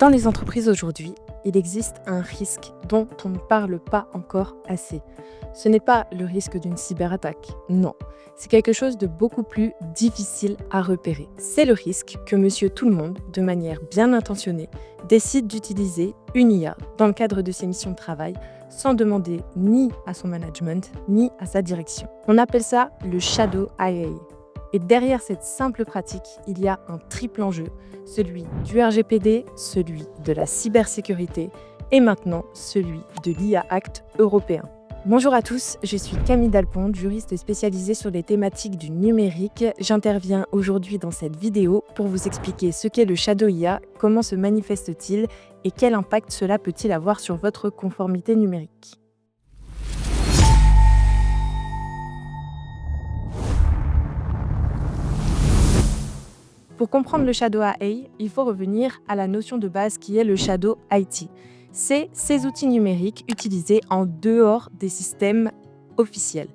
Dans les entreprises aujourd'hui, il existe un risque dont on ne parle pas encore assez. Ce n'est pas le risque d'une cyberattaque, non. C'est quelque chose de beaucoup plus difficile à repérer. C'est le risque que monsieur tout le monde, de manière bien intentionnée, décide d'utiliser une IA dans le cadre de ses missions de travail sans demander ni à son management ni à sa direction. On appelle ça le shadow IA. Et derrière cette simple pratique, il y a un triple enjeu, celui du RGPD, celui de la cybersécurité et maintenant celui de l'IA Act européen. Bonjour à tous, je suis Camille Dalpont, juriste spécialisée sur les thématiques du numérique. J'interviens aujourd'hui dans cette vidéo pour vous expliquer ce qu'est le Shadow IA, comment se manifeste-t-il et quel impact cela peut-il avoir sur votre conformité numérique. Pour comprendre le Shadow AI, il faut revenir à la notion de base qui est le Shadow IT. C'est ces outils numériques utilisés en dehors des systèmes officiels.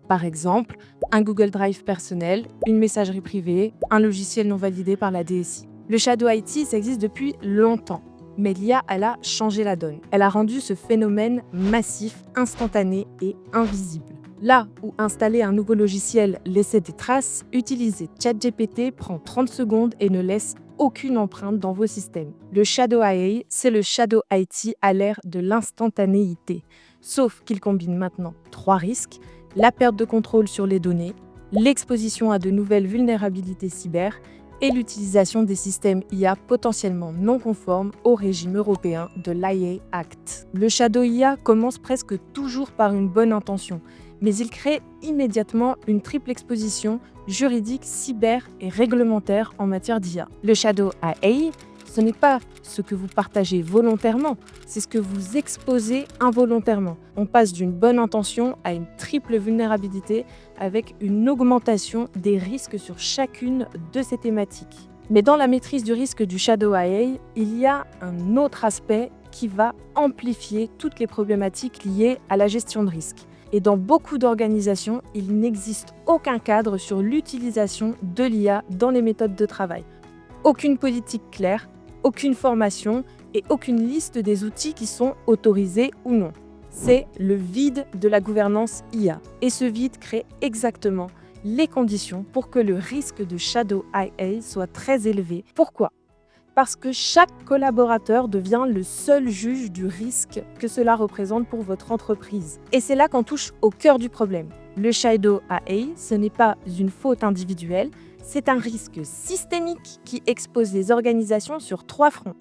Par exemple, un Google Drive personnel, une messagerie privée, un logiciel non validé par la DSI. Le Shadow IT, ça existe depuis longtemps, mais l'IA, elle a changé la donne. Elle a rendu ce phénomène massif, instantané et invisible. Là où installer un nouveau logiciel laissait des traces, utiliser ChatGPT prend 30 secondes et ne laisse aucune empreinte dans vos systèmes. Le Shadow IA, c'est le Shadow IT à l'ère de l'instantanéité. Sauf qu'il combine maintenant 3 risques, la perte de contrôle sur les données, l'exposition à de nouvelles vulnérabilités cyber et l'utilisation des systèmes IA potentiellement non conformes au régime européen de l'IA Act. Le Shadow IA commence presque toujours par une bonne intention, mais il crée immédiatement une triple exposition juridique, cyber et réglementaire en matière d'IA. Le Shadow AI, ce n'est pas ce que vous partagez volontairement, c'est ce que vous exposez involontairement. On passe d'une bonne intention à une triple vulnérabilité avec une augmentation des risques sur chacune de ces thématiques. Mais dans la maîtrise du risque du Shadow IA, il y a un autre aspect qui va amplifier toutes les problématiques liées à la gestion de risque. Et dans beaucoup d'organisations, il n'existe aucun cadre sur l'utilisation de l'IA dans les méthodes de travail. Aucune politique claire, aucune formation et aucune liste des outils qui sont autorisés ou non. C'est le vide de la gouvernance IA. Et ce vide crée exactement les conditions pour que le risque de Shadow IA soit très élevé. Pourquoi ? Parce que chaque collaborateur devient le seul juge du risque que cela représente pour votre entreprise. Et c'est là qu'on touche au cœur du problème. Le Shadow AI, ce n'est pas une faute individuelle, c'est un risque systémique qui expose les organisations sur 3 fronts.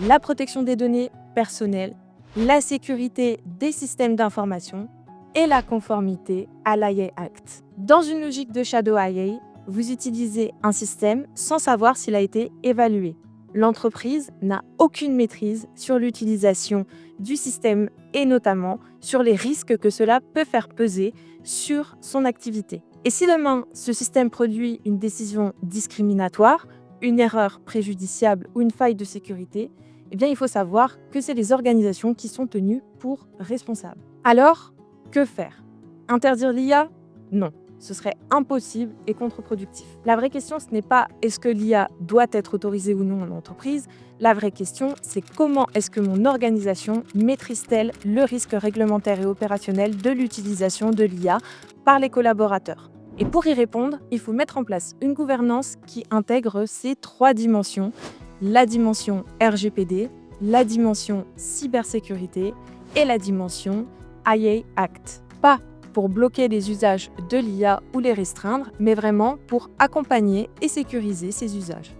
La protection des données personnelles, la sécurité des systèmes d'information et la conformité à l'IA Act. Dans une logique de Shadow IA, vous utilisez un système sans savoir s'il a été évalué. L'entreprise n'a aucune maîtrise sur l'utilisation du système et notamment sur les risques que cela peut faire peser sur son activité. Et si demain, ce système produit une décision discriminatoire, une erreur préjudiciable ou une faille de sécurité, eh bien, il faut savoir que c'est les organisations qui sont tenues pour responsables. Alors, que faire ? Interdire l'IA ? Non. Ce serait impossible et contre-productif. La vraie question, ce n'est pas est-ce que l'IA doit être autorisée ou non en entreprise. La vraie question, c'est comment est-ce que mon organisation maîtrise-t-elle le risque réglementaire et opérationnel de l'utilisation de l'IA par les collaborateurs. Et pour y répondre, il faut mettre en place une gouvernance qui intègre ces 3 dimensions, la dimension RGPD, la dimension cybersécurité et la dimension IA Act. Pas pour bloquer les usages de l'IA ou les restreindre, mais vraiment pour accompagner et sécuriser ces usages.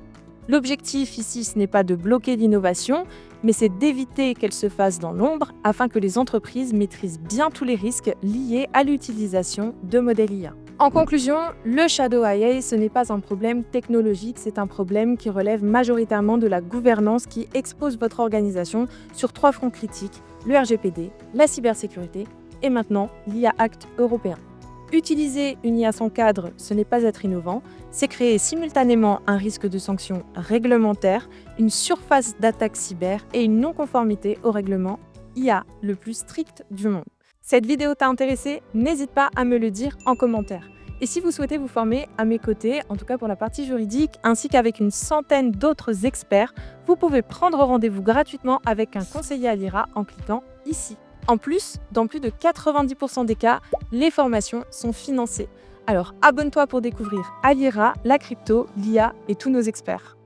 L'objectif ici, ce n'est pas de bloquer l'innovation, mais c'est d'éviter qu'elle se fasse dans l'ombre afin que les entreprises maîtrisent bien tous les risques liés à l'utilisation de modèles IA. En conclusion, le Shadow IA, ce n'est pas un problème technologique, c'est un problème qui relève majoritairement de la gouvernance qui expose votre organisation sur 3 fronts critiques, le RGPD, la cybersécurité et maintenant l'IA Act européen. Utiliser une IA sans cadre, ce n'est pas être innovant, c'est créer simultanément un risque de sanction réglementaire, une surface d'attaque cyber et une non-conformité au règlement IA le plus strict du monde. Cette vidéo t'a intéressé ? N'hésite pas à me le dire en commentaire. Et si vous souhaitez vous former à mes côtés, en tout cas pour la partie juridique, ainsi qu'avec une centaine d'autres experts, vous pouvez prendre rendez-vous gratuitement avec un conseiller à l'IRA en cliquant ici. En plus, dans plus de 90% des cas, les formations sont financées. Alors abonne-toi pour découvrir à l'IRA, la crypto, l'IA et tous nos experts.